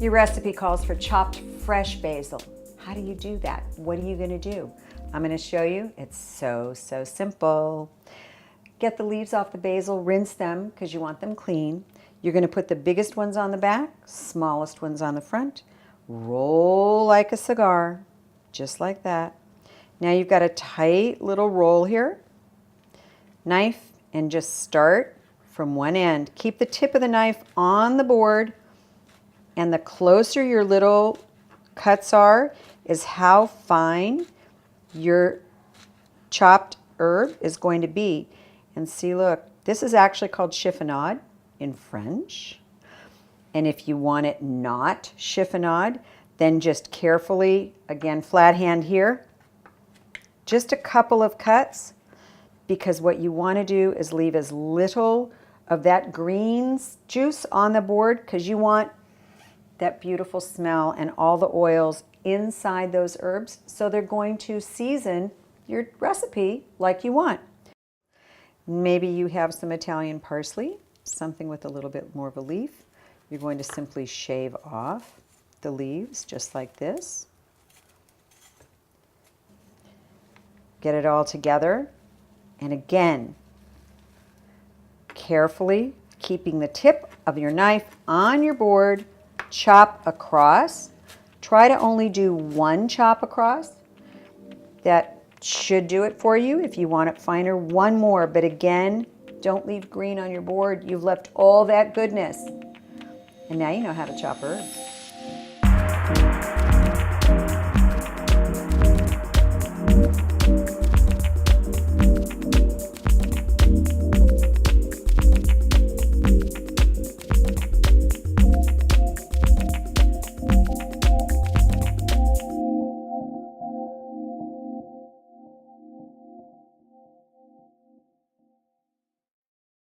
Your recipe calls for chopped fresh basil. How do you do that? What are you going to do? I'm going to show you. It's so simple. Get the leaves off the basil, rinse them because you want them clean. You're going to put the biggest ones on the back, smallest ones on the front. Roll like a cigar, just like that. Now you've got a tight little roll here. Knife, and just start from one end. Keep the tip of the knife on the board, and the closer your little cuts are is how fine your chopped herb is going to be. And see, look, this is actually called chiffonade in French. And if you want it not chiffonade, then just carefully, again, flat hand here, just a couple of cuts, because what you want to do is leave as little of that green juice on the board because you want that beautiful smell and all the oils inside those herbs, so they're going to season your recipe like you want. Maybe you have some Italian parsley, something with a little bit more of a leaf. You're going to simply shave off the leaves just like this. Get it all together. And again, carefully keeping the tip of your knife on your board, chop across. Try to only do one chop across. That should do it for you. If you want it finer, one more. But again, don't leave green on your board. You've left all that goodness. And now you know how to chop herbs.